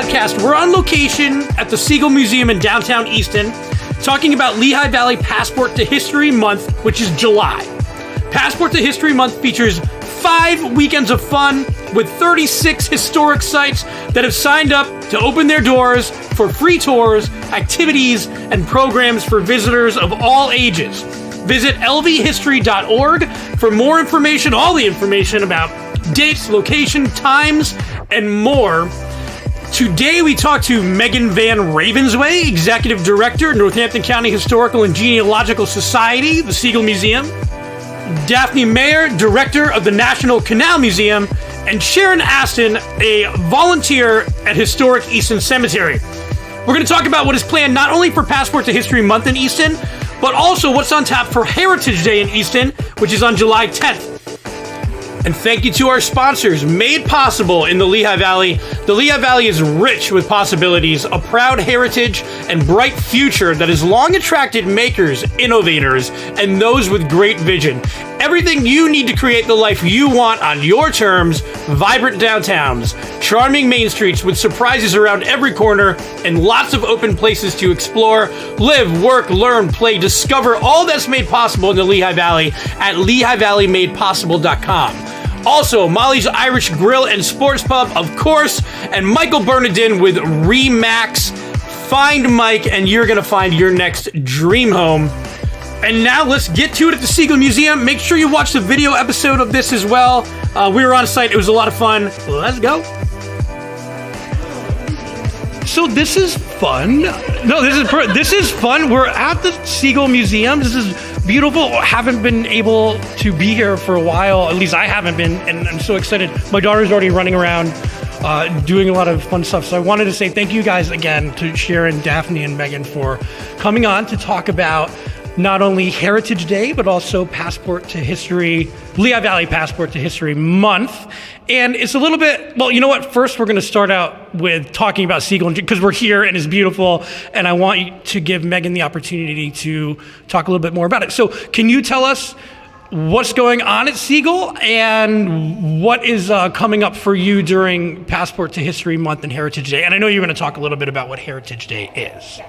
podcast. We're on location at the Sigal Museum in downtown Easton, talking about Lehigh Valley Passport to History Month, which is July. Passport to History Month features 5 weekends of fun with 36 historic sites that have signed up to open their doors for free tours, activities, and programs for visitors of all ages. Visit lvhistory.org for more information, all the information about dates, location, times, and more. Today we talk to Megan Van Ravenswaay, Executive Director, Northampton County Historical and Genealogical Society, the Sigal Museum, Daphne Mayer, Director of the National Canal Museum, and Sharon Ashton, a volunteer at Historic Easton Cemetery. We're going to talk about what is planned not only for Passport to History Month in Easton, but also what's on tap for Heritage Day in Easton, which is on July 10th. And thank you to our sponsors, made possible in the Lehigh Valley. The Lehigh Valley is rich with possibilities, a proud heritage, and bright future that has long attracted makers, innovators, and those with great vision. Everything you need to create the life you want on your terms, vibrant downtowns, charming main streets with surprises around every corner, and lots of open places to explore, live, work, learn, play, discover all that's made possible in the Lehigh Valley at LehighValleyMadePossible.com. Also, Molly's Irish Grill and Sports Pub, of course, and Michael Bernardin with Remax. Find Mike, and you're going to find your next dream home. And now let's get to it at the Sigal Museum. Make sure you watch the video episode of this as well. We were on site. It was a lot of fun. Let's go. So this is fun. No, this is fun. We're at the Sigal Museum. This is beautiful. Haven't been able to be here for a while. At least I haven't been, and I'm so excited. My daughter's already running around doing a lot of fun stuff. So I wanted to say thank you guys again to Sharon, Daphne, and Megan for coming on to talk about not only Heritage Day, but also Passport to History, Lehigh Valley Passport to History Month. And it's a little bit, well, you know what? First, we're going to start out with talking about Sigal, because we're here and it's beautiful. And I want you to give Megan the opportunity to talk a little bit more about it. So can you tell us what's going on at Sigal and what is coming up for you during Passport to History Month and Heritage Day? And I know you're going to talk a little bit about what Heritage Day is.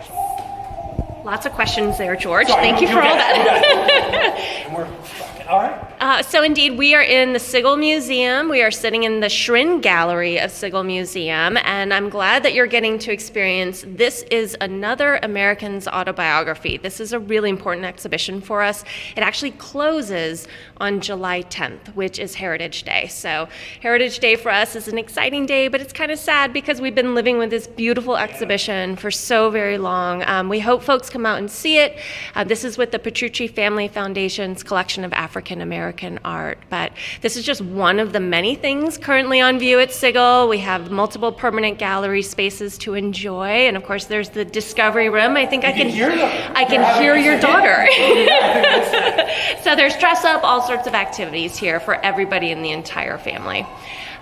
Lots of questions there, George. Thank you for all that. All right. So indeed, we are in the Sigal Museum. We are sitting in the Sharon Gallery of Sigal Museum, and I'm glad that you're getting to experience This Is Another American's Autobiography. This is a really important exhibition for us. It actually closes on July 10th, which is Heritage Day. So Heritage Day for us is an exciting day, but it's kind of sad because we've been living with this beautiful exhibition for so very long. We hope folks come out and see it. This is with the Petrucci Family Foundation's collection of African American art, but this is just one of the many things currently on view at Sigal. We have multiple permanent gallery spaces to enjoy, and of course there's the Discovery Room. I think I can hear your daughter. So there's dress up, all sorts of activities here for everybody in the entire family.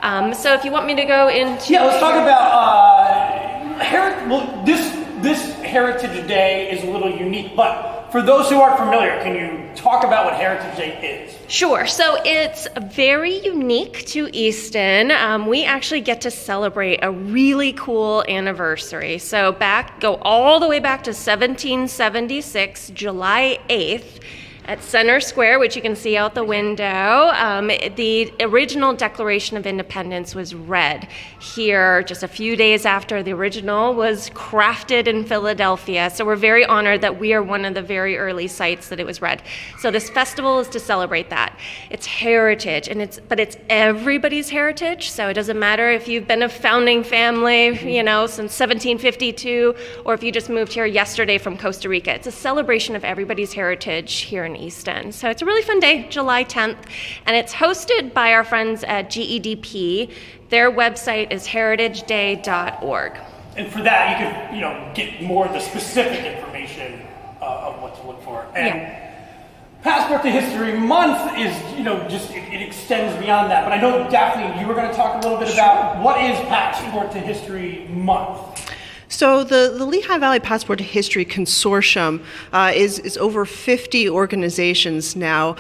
So if you want me to go into... Yeah, let's talk about this Heritage Day is a little unique, but for those who aren't familiar, can you talk about what Heritage Day is? Sure. So it's very unique to Easton. We actually get to celebrate a really cool anniversary. So go all the way back to 1776, July 8th. At Center Square, which you can see out the window, the original Declaration of Independence was read here just a few days after the original was crafted in Philadelphia. So we're very honored that we are one of the very early sites that it was read. So this festival is to celebrate that. It's heritage, but it's everybody's heritage. So it doesn't matter if you've been a founding family, since 1752, or if you just moved here yesterday from Costa Rica. It's a celebration of everybody's heritage here in Easton. So it's a really fun day, July 10th, and it's hosted by our friends at GEDP. Their website is heritageday.org. And for that, you can, get more of the specific information of what to look for. And Passport to History Month is, it extends beyond that. But I know, Daphne, you were going to talk a little bit about what is Passport to History Month. So the Lehigh Valley Passport to History Consortium is over 50 organizations now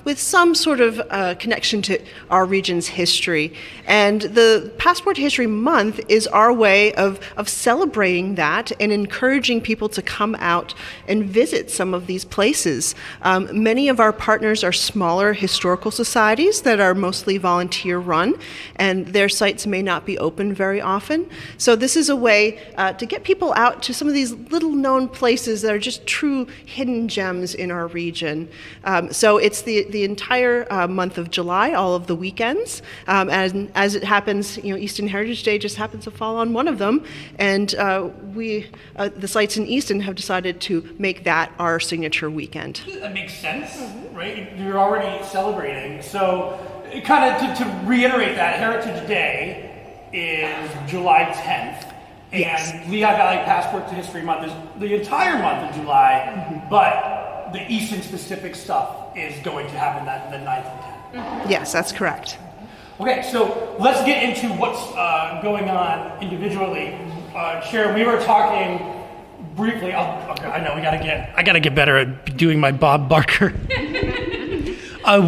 with some sort of connection to our region's history. And the Passport to History Month is our way of celebrating that and encouraging people to come out and visit some of these places. Many of our partners are smaller historical societies that are mostly volunteer run, and their sites may not be open very often. So this is a way to get people out to some of these little known places that are just true hidden gems in our region. So it's the entire month of July, all of the weekends. And as it happens, Easton Heritage Day just happens to fall on one of them. And the sites in Easton have decided to make that our signature weekend. That makes sense, right? You're already celebrating. So kind of to reiterate that, Heritage Day is July 10th. Yes. And Lehigh Valley Passport to History Month is the entire month of July, but the Easton specific stuff is going to happen the 9th and 10th. Yes, that's correct. Okay, so let's get into what's going on individually. Sharon, we were talking briefly. I know I gotta get better at doing my Bob Barker.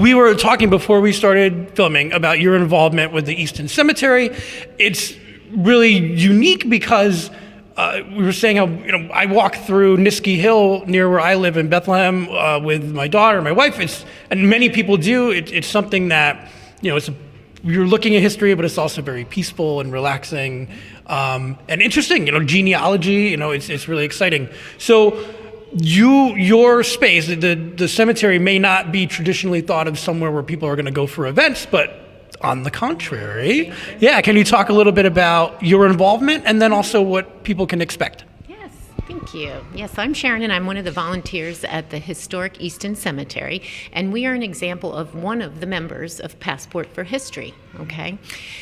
We were talking before we started filming about your involvement with the Easton Cemetery. It's really unique because we were saying how I walk through Niskey Hill near where I live in Bethlehem with my daughter, my wife. And many people do. It's something that you're looking at history, but it's also very peaceful and relaxing and interesting. Genealogy. It's really exciting. So your space, the cemetery, may not be traditionally thought of somewhere where people are going to go for events, but on the contrary. Yeah, can you talk a little bit about your involvement and then also what people can expect? Yes, thank you. Yes, I'm Sharon and I'm one of the volunteers at the historic Easton Cemetery, and we are an example of one of the members of Passport for History. Okay,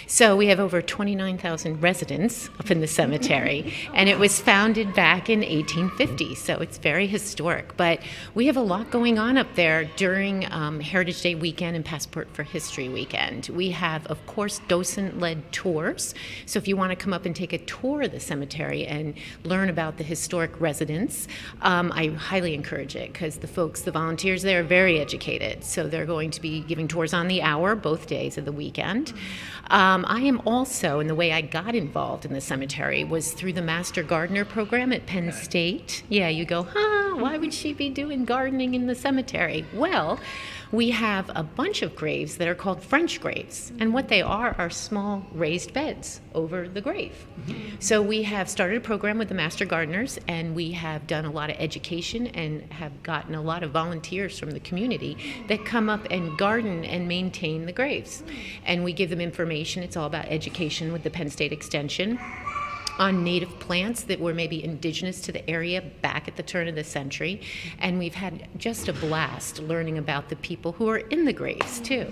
so we have over 29,000 residents up in the cemetery, and it was founded back in 1850, so it's very historic. But we have a lot going on up there during Heritage Day weekend and Passport for History weekend. We have, of course, docent-led tours, so if you want to come up and take a tour of the cemetery and learn about the historic residents, I highly encourage it because the volunteers there are very educated, so they're going to be giving tours on the hour both days of the weekend. I am also, and the way I got involved in the cemetery was through the Master Gardener program at Penn State. Yeah, you go, why would she be doing gardening in the cemetery? Well, we have a bunch of graves that are called French graves, and what they are small raised beds over the grave. So we have started a program with the Master Gardeners, and we have done a lot of education and have gotten a lot of volunteers from the community that come up and garden and maintain the graves. And we give them information. It's all about education with the Penn State Extension on native plants that were maybe indigenous to the area back at the turn of the century. And we've had just a blast learning about the people who are in the graves too.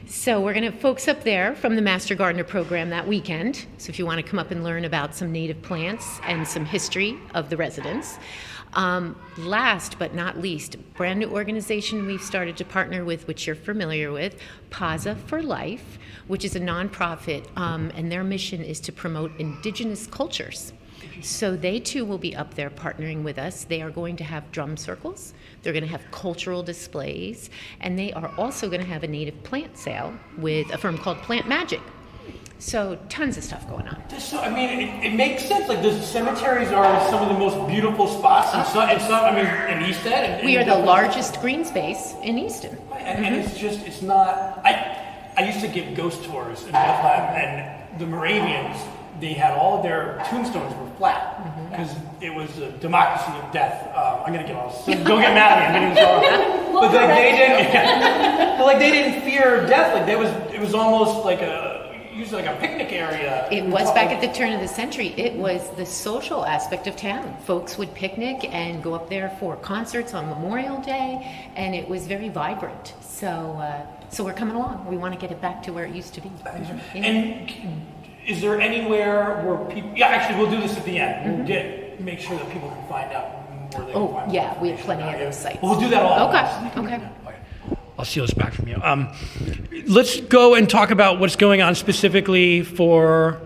So we're gonna have folks up there from the Master Gardener program that weekend. So if you wanna come up and learn about some native plants and some history of the residents. Last but not least, brand new organization we've started to partner with, which you're familiar with, Plaza for Life, which is a nonprofit, and their mission is to promote indigenous cultures. So they too will be up there partnering with us. They are going to have drum circles, they're going to have cultural displays, and they are also going to have a native plant sale with a firm called Plant Magic. So tons of stuff going on. So, it makes sense. Like, the cemeteries are some of the most beautiful spots in Easton. We are the largest green space in Easton. And it's not. I used to give ghost tours in Bethlehem, and the Moravians, they had all of their tombstones were flat because it was a democracy of death. I'm gonna get all this. So don't get mad at me. I'm getting but they didn't. But they didn't fear death. Like it was almost like usually like a picnic area. It was back at the turn of the century. It was the social aspect of town. Folks would picnic and go up there for concerts on Memorial Day, and it was very vibrant. So we're coming along. We want to get it back to where it used to be. Yeah. And is there anywhere where people? Yeah, actually, we'll do this at the end. We'll make sure that people can find out where they can find yeah, we have plenty of those sites. We'll do that all. Okay. I'll steal this back from you. Let's go and talk about what's going on specifically for.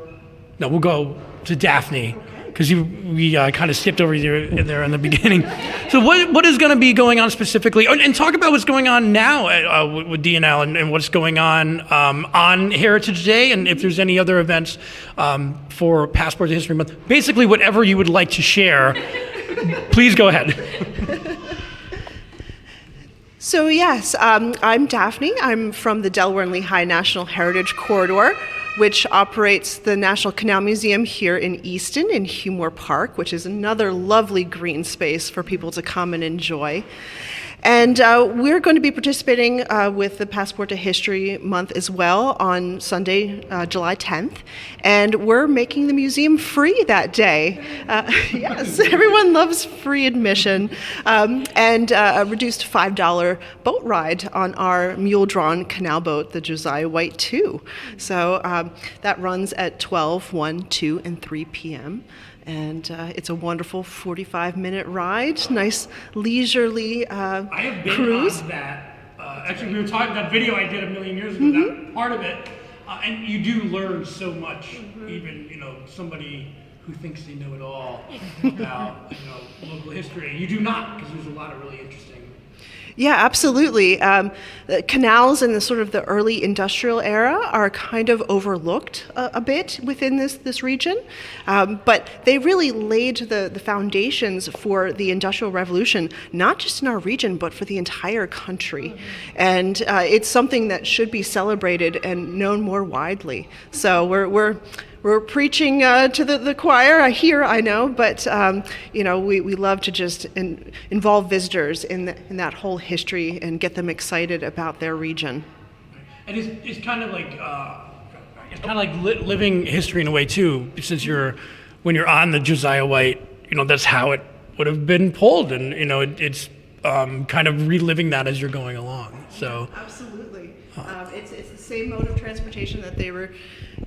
No, we'll go to Daphne. because we kind of skipped over there in the beginning. So what is going to be going on specifically? And talk about what's going on now with DNL and what's going on Heritage Day, and if there's any other events for Passport to History Month. Basically, whatever you would like to share, please go ahead. So yes, I'm Daphne. I'm from the Delaware and Lehigh National Heritage Corridor, which operates the National Canal Museum here in Easton in Humor Park, which is another lovely green space for people to come and enjoy. And we're going to be participating with the Passport to History Month as well on Sunday, July 10th. And we're making the museum free that day. Yes, everyone loves free admission. And a reduced $5 boat ride on our mule-drawn canal boat, the Josiah White II. So that runs at 12, 1, 2, and 3 p.m. And it's a wonderful 45-minute ride, nice leisurely cruise. I have been on that. Actually, we were talking about video I did a million years ago, that part of it. And you do learn so much, even, somebody who thinks they know it all about, local history. You do not, because there's a lot of really interesting. Yeah, absolutely. The canals in the sort of the early industrial era are kind of overlooked a bit within this region, but they really laid the foundations for the Industrial Revolution, not just in our region, but for the entire country. And it's something that should be celebrated and known more widely. So we're preaching to the choir here, I know, but we love to just involve visitors in that whole history and get them excited about their region. And it's kind of like living history in a way too, since when you're on the Josiah White, that's how it would have been pulled, and it's kind of reliving that as you're going along. So absolutely, it's the same mode of transportation that they were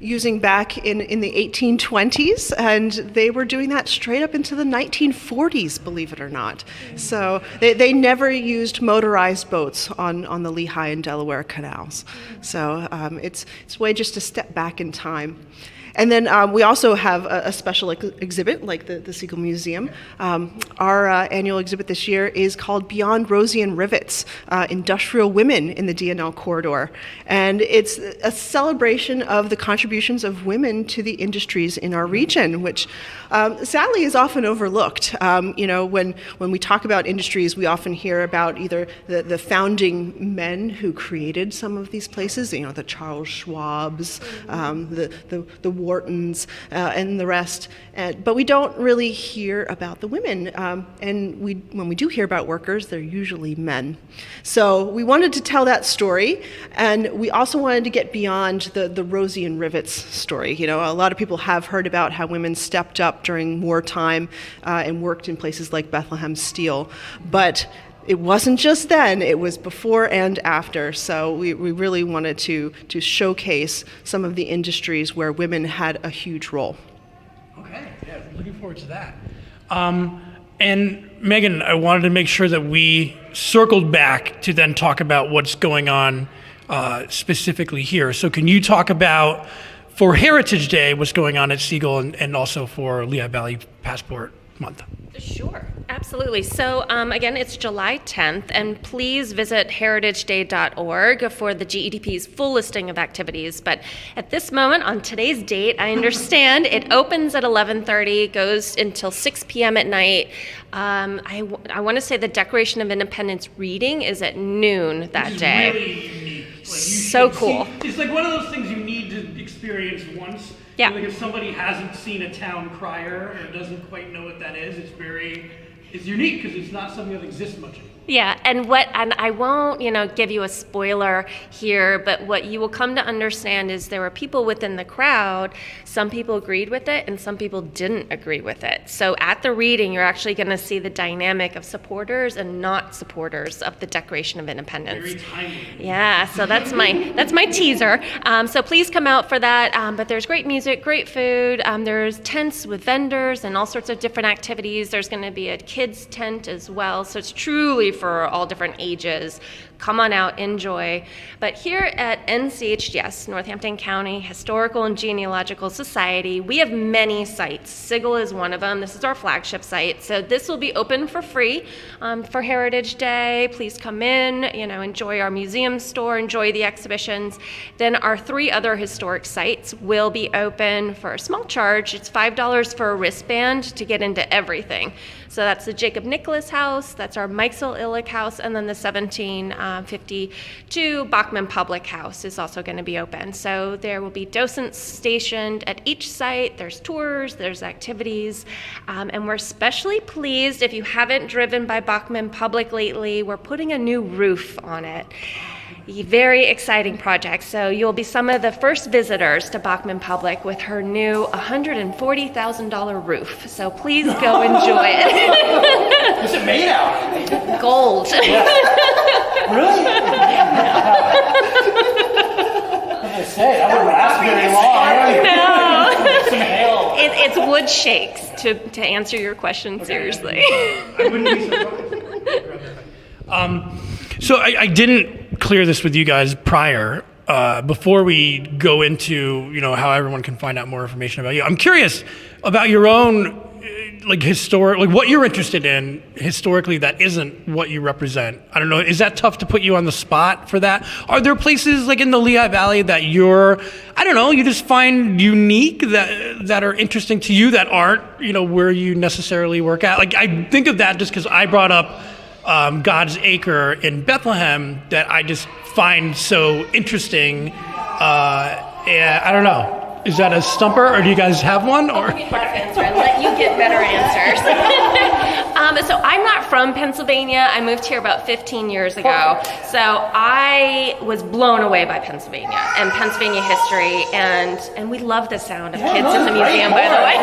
using back in the 1820s, and they were doing that straight up into the 1940s, believe it or not. So they never used motorized boats on the Lehigh and Delaware canals. So it's a way just to step back in time. And then we also have a special exhibit, like the Sigal Museum. Our annual exhibit this year is called Beyond Rosian Rivets, Industrial Women in the DNL Corridor. And it's a celebration of the contributions of women to the industries in our region, which sadly is often overlooked. When we talk about industries, we often hear about either the founding men who created some of these places, the Charles Schwabs, the Whartons, and the rest. But we don't really hear about the women. And when we do hear about workers, they're usually men. So we wanted to tell that story, and we also wanted to get beyond the Rosian Rivets story. A lot of people have heard about how women stepped up during wartime and worked in places like Bethlehem Steel. But it wasn't just then, it was before and after. So we really wanted to showcase some of the industries where women had a huge role. Okay, yeah, looking forward to that. And Megan, I wanted to make sure that we circled back to then talk about what's going on specifically here. So can you talk about, for Heritage Day, what's going on at Sigal and also for Lehigh Valley Passport Month? Sure, absolutely. So again, it's July 10th, and please visit heritageday.org for the GEDP's full listing of activities. But at this moment, on today's date, I understand it opens at 11:30, goes until 6 p.m. at night. I want to say the Declaration of Independence reading is at noon that day. Really unique. So cool. It's like one of those things you need to experience once. Yeah. Like if somebody hasn't seen a town crier or doesn't quite know what that is, it's unique because it's not something that exists much anymore. Yeah, and I won't, give you a spoiler here, but what you will come to understand is there were people within the crowd, some people agreed with it and some people didn't agree with it. So at the reading, you're actually going to see the dynamic of supporters and not supporters of the Declaration of Independence. Very timely. Yeah, so that's my teaser. So please come out for that. But there's great music, great food. There's tents with vendors and all sorts of different activities. There's going to be a kids kids tent as well. So it's truly for all different ages. Come on out, enjoy. But here at NCHDS, Northampton County Historical and Genealogical Society, we have many sites. Sigal is one of them. This is our flagship site. So this will be open for free for Heritage Day. Please come in, enjoy our museum store, enjoy the exhibitions. Then our 3 other historic sites will be open for a small charge. It's $5 for a wristband to get into everything. So that's the Jacob Nicholas House, that's our Meixel Illich House, and then the 1752 Bachman Public House is also going to be open. So there will be docents stationed at each site. There's tours, there's activities, and we're especially pleased if you haven't driven by Bachman Public lately, we're putting a new roof on it. Very exciting project. So you'll be some of the first visitors to Bachman Public with her new $140,000 roof. So please go enjoy it. What's it made out of? Gold. Yeah. Really? As I say, I wouldn't ask very long. No. It's wood shakes, to answer your question seriously. I wouldn't be surprised. So I didn't clear this with you guys prior, before we go into, how everyone can find out more information about you. I'm curious about your own, what you're interested in historically that isn't what you represent. I don't know, is that tough to put you on the spot for that? Are there places like in the Lehigh Valley that you just find unique that are interesting to you that aren't, where you necessarily work at? Like, I think of that just because I brought up God's Acre in Bethlehem that I just find so interesting. I don't know. Is that a stumper, or do you guys have one? Or I'll give you a half answer and let you get better answers. So I'm not from Pennsylvania. I moved here about 15 years ago. So I was blown away by Pennsylvania and Pennsylvania history, and we love the sound of kids in the museum, by the way.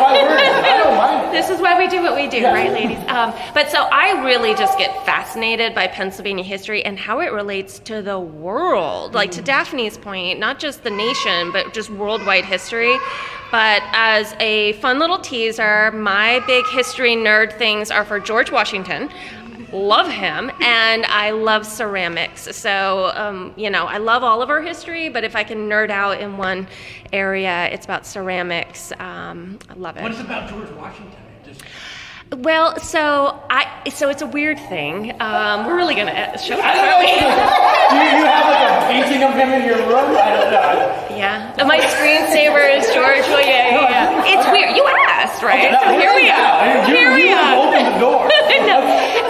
This is why we do what we do, right, ladies? But so I really just get fascinated by Pennsylvania history and how it relates to the world. Like, to Daphne's point, not just the nation, but just worldwide history. But as a fun little teaser, my big history nerd things are for George Washington. Love him, and I love ceramics. So, I love all of our history, but if I can nerd out in one area, it's about ceramics. I love it. what is it about George Washington? Well, so it's a weird thing. We're really gonna show it, I don't aren't we? Do you have like a painting of him in your room? I don't know. Yeah. My screensaver is George. Well, yeah. It's weird. You asked, right? So here we are. Here we are. Open the door.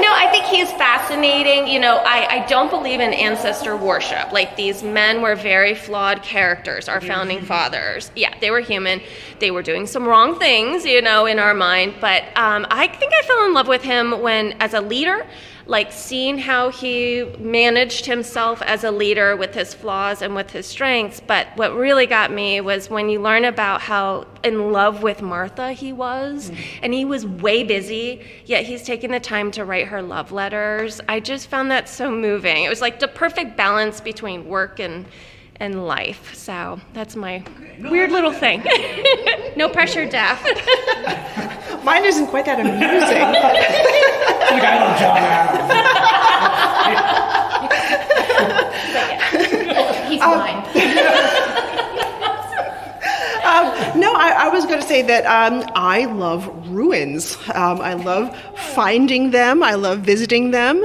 No, I think he's fascinating. I don't believe in ancestor worship. Like, these men were very flawed characters, our founding fathers. Yeah, they were human. They were doing some wrong things, in our mind. But I think I fell in love with him when, as a leader, like seeing how he managed himself as a leader with his flaws and with his strengths. But what really got me was when you learn about how in love with Martha he was, and he was way busy, yet he's taking the time to write her love letters. I just found that so moving. It was like the perfect balance between work and life. So that's my weird little thing. No pressure, Daph. Mine isn't quite that amusing. Like, I know John Adams. He's mine. No, I was going to say that I love ruins. I love finding them. I love visiting them.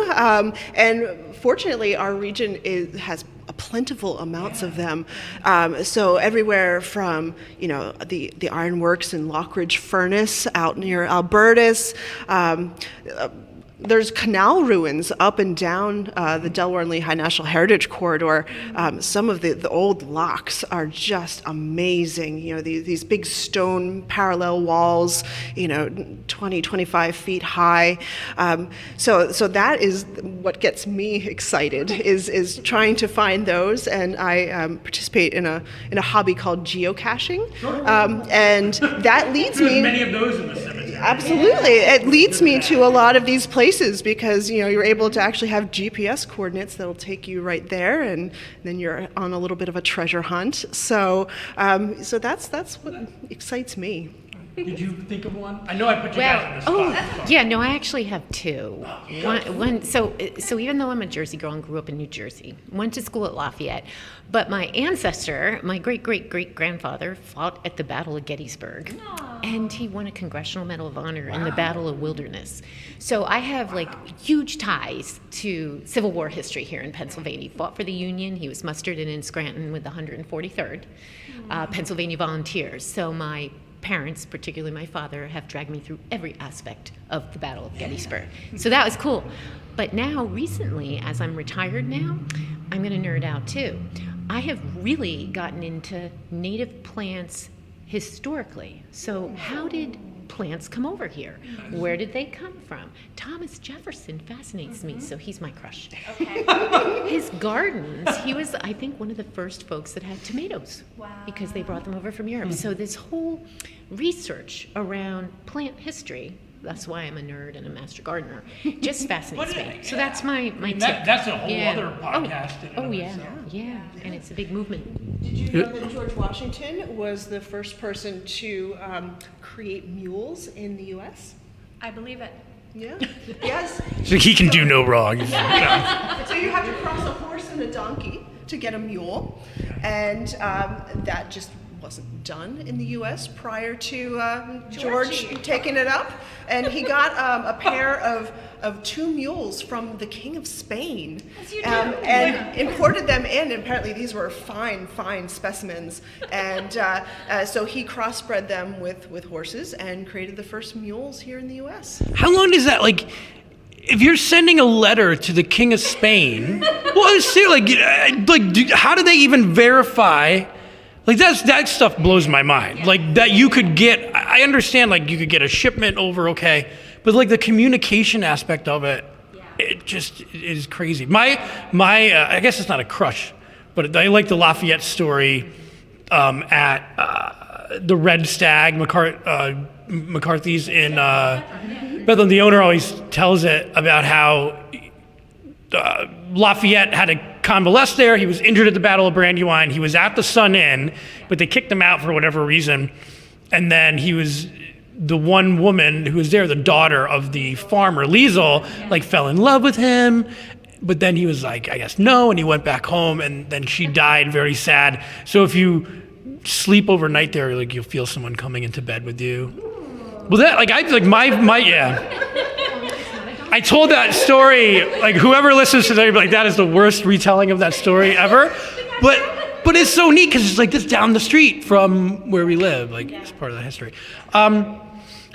And fortunately, our region has plentiful amounts of them. So everywhere from, the ironworks in Lockridge Furnace out near Albertus, there's canal ruins up and down the Delaware and Lehigh National Heritage Corridor. Some of the old locks are just amazing. These big stone parallel walls, 20, 25 feet high. So that is what gets me excited, is trying to find those. And I participate in a hobby called geocaching. And that leads me... many of those in the cemetery. Absolutely. It leads me to a lot of these places because, you're able to actually have GPS coordinates that'll take you right there, and then you're on a little bit of a treasure hunt. So that's what excites me. Did you think of one? I know I put you guys on the spot. Yeah, no, I actually have two. So even though I'm a Jersey girl and grew up in New Jersey, went to school at Lafayette, but my ancestor, my great-great-great-grandfather, fought at the Battle of Gettysburg, and he won a Congressional Medal of Honor in the Battle of Wilderness. So I have like huge ties to Civil War history here in Pennsylvania. He fought for the Union. He was mustered in Scranton with the 143rd Pennsylvania Volunteers. So my parents, particularly my father, have dragged me through every aspect of the Battle of Gettysburg. So that was cool. But now, recently, as I'm retired now, I'm going to nerd out too. I have really gotten into native plants historically. So how did plants come over here? Where did they come from? Thomas Jefferson fascinates me, so he's my crush. Okay. His gardens, he was, I think, one of the first folks that had tomatoes because they brought them over from Europe. So this whole research around plant history, that's why I'm a nerd and a master gardener, just fascinates me. So that's my tip. That's a whole other podcast. Yeah, and it's a big movement. Did you know that George Washington was the first person to create mules in the U.S.? I believe it. Yeah. Yes. So he can do no wrong. So you have to cross a horse and a donkey to get a mule, and that just wasn't done in the U.S. prior to George taking it up, and he got a pair of two mules from the King of Spain, and imported them in. And apparently these were fine specimens, and so he crossbred them with horses and created the first mules here in the U.S. How long does that, like, if you're sending a letter to the King of Spain, well, how do they even verify? Like, that stuff blows my mind. Like, that you could get, I understand, like, you could get a shipment over, okay, but, like, the communication aspect of it, it just is crazy. My I guess it's not a crush, but I like the Lafayette story at the Red Stag, McCarthy's in Bethlehem. The owner always tells it about how Lafayette had to convalesce there. He was injured at the Battle of Brandywine. He was at the Sun Inn, but they kicked him out for whatever reason. And then he was the one woman who was there, the daughter of the farmer, Liesel, like fell in love with him. But then he was like, I guess no, and he went back home, and then she died, very sad. So if you sleep overnight there, like, you'll feel someone coming into bed with you. Well, that, like, I told that story, like, whoever listens to that, like, that is the worst retelling of that story ever. But it's so neat because it's like this down the street from where we live. Like, it's part of the history.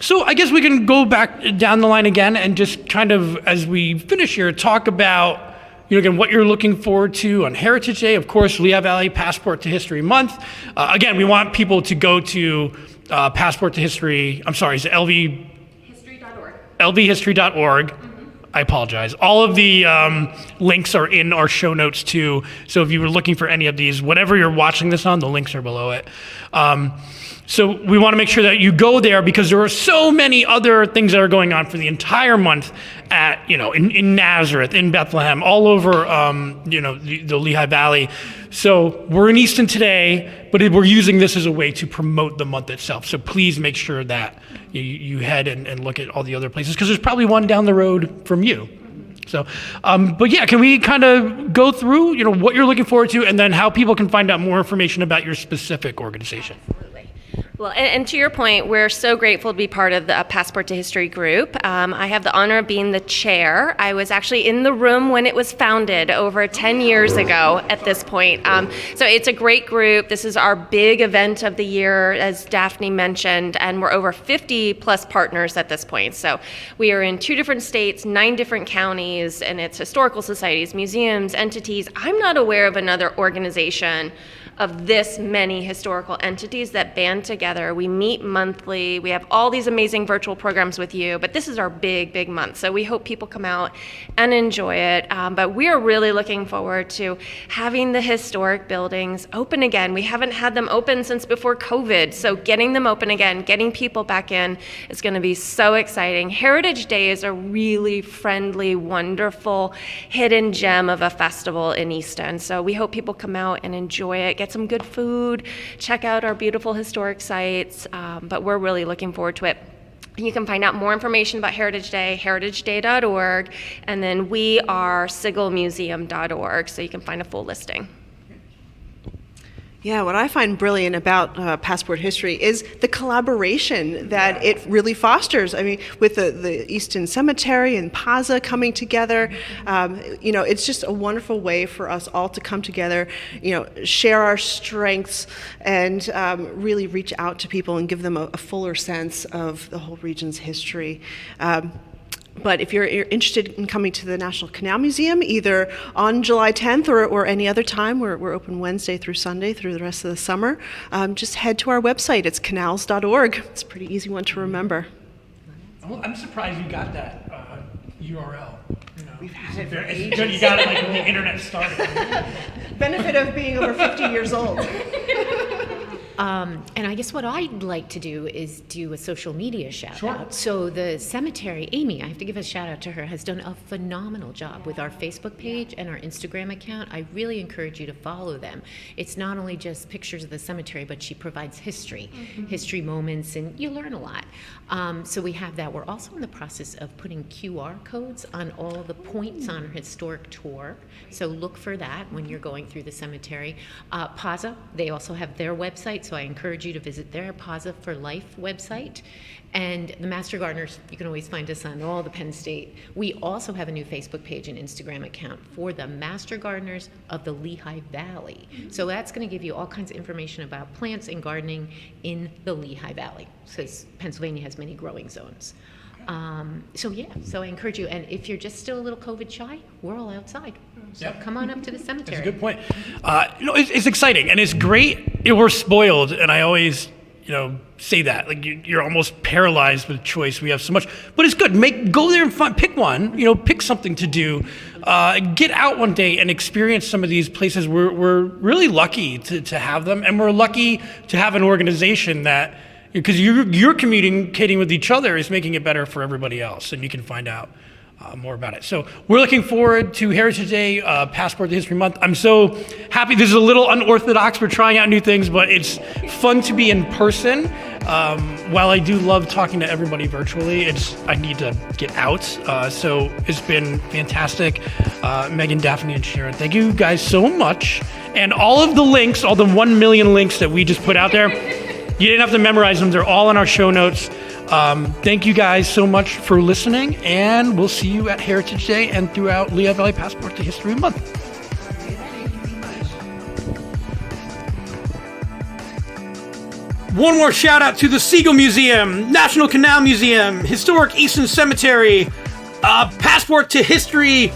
So I guess we can go back down the line again and just kind of, as we finish here, talk about, again, what you're looking forward to on Heritage Day. Of course, Lehigh Valley Passport to History Month. Again, we want people to go to Passport to History. I'm sorry, is it LVhistory.org. LVhistory.org. I apologize. All of the links are in our show notes too. So if you were looking for any of these, whatever you're watching this on, the links are below it. So we want to make sure that you go there because there are so many other things that are going on for the entire month at, in Nazareth, in Bethlehem, all over, the Lehigh Valley. So we're in Easton today, but we're using this as a way to promote the month itself. So please make sure that you head and look at all the other places because there's probably one down the road from you. So, but yeah, can we kind of go through, what you're looking forward to and then how people can find out more information about your specific organization? Well, and to your point, we're so grateful to be part of the Passport to History group. I have the honor of being the chair. I was actually in the room when it was founded over 10 years ago at this point. So it's a great group. This is our big event of the year, as Daphne mentioned, and we're over 50 plus partners at this point. So we are in 2 different states, 9 different counties, and it's historical societies, museums, entities. I'm not aware of another organization of this many historical entities that band together. We meet monthly. We have all these amazing virtual programs with you, but this is our big month. So we hope people come out and enjoy it. But we are really looking forward to having the historic buildings open again. We haven't had them open since before COVID. So getting them open again, getting people back in is going to be so exciting. Heritage Day is a really friendly, wonderful, hidden gem of a festival in Easton. So we hope people come out and enjoy it, get get some good food, check out our beautiful historic sites, but we're really looking forward to it. You can find out more information about Heritage Day, heritageday.org, and then we are sigalmuseum.org, so you can find a full listing. Yeah, what I find brilliant about Passport History is the collaboration that it really fosters. I mean, with the Easton Cemetery and Plaza coming together, it's just a wonderful way for us all to come together, share our strengths, and really reach out to people and give them a fuller sense of the whole region's history. But if you're interested in coming to the National Canal Museum, either on July 10th or any other time, we're open Wednesday through Sunday through the rest of the summer, just head to our website. It's canals.org. It's a pretty easy one to remember. Well, I'm surprised you got that URL. We've had it for it's good you got it like when the internet started. Benefit of being over 50 years old. And I guess what I'd like to do is do a social media shout Sure. out. So the cemetery, Amy, I have to give a shout out to her, has done a phenomenal job with our Facebook page and our Instagram account. I really encourage you to follow them. It's not only just pictures of the cemetery, but she provides history, history moments, and you learn a lot. So we have that. We're also in the process of putting QR codes on all the points on our historic tour. So look for that when you're going through the cemetery. Plaza, they also have their website, so I encourage you to visit their Plaza for Life website. And the Master Gardeners, you can always find us on all the Penn State. We also have a new Facebook page and Instagram account for the Master Gardeners of the Lehigh Valley. So that's going to give you all kinds of information about plants and gardening in the Lehigh Valley, because Pennsylvania has many growing zones. So I encourage you, and if you're just still a little COVID shy, we're all outside. So come on up to the cemetery. That's a good point. It's exciting and it's great. We're spoiled, and I always, say that. Like you're almost paralyzed with choice. We have so much, but it's good. Go there and pick one. Pick something to do. Get out one day and experience some of these places. We're really lucky to have them, and we're lucky to have an organization that. Because you're communicating with each other is making it better for everybody else, and you can find out more about it. So we're looking forward to Heritage Day, Passport to History Month. I'm so happy. This is a little unorthodox. We're trying out new things, but it's fun to be in person. While I do love talking to everybody virtually, I need to get out. So it's been fantastic. Megan, Daphne, and Sharon, thank you guys so much. And all of the links, all the 1 million links that we just put out there, you didn't have to memorize them. They're all in our show notes. Thank you guys so much for listening, and we'll see you at Heritage Day and throughout Lehigh Valley Passport to History Month. One more shout out to the Sigal Museum, National Canal Museum, Historic Easton Cemetery, Passport to History.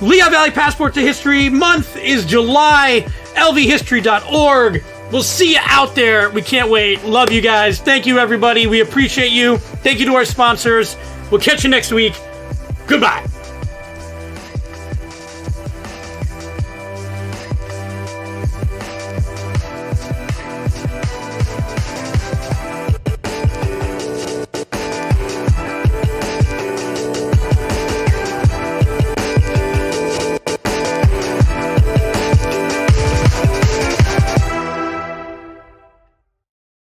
Lehigh Valley Passport to History Month is July, lvhistory.org. We'll see you out there. We can't wait. Love you guys. Thank you, everybody. We appreciate you. Thank you to our sponsors. We'll catch you next week. Goodbye.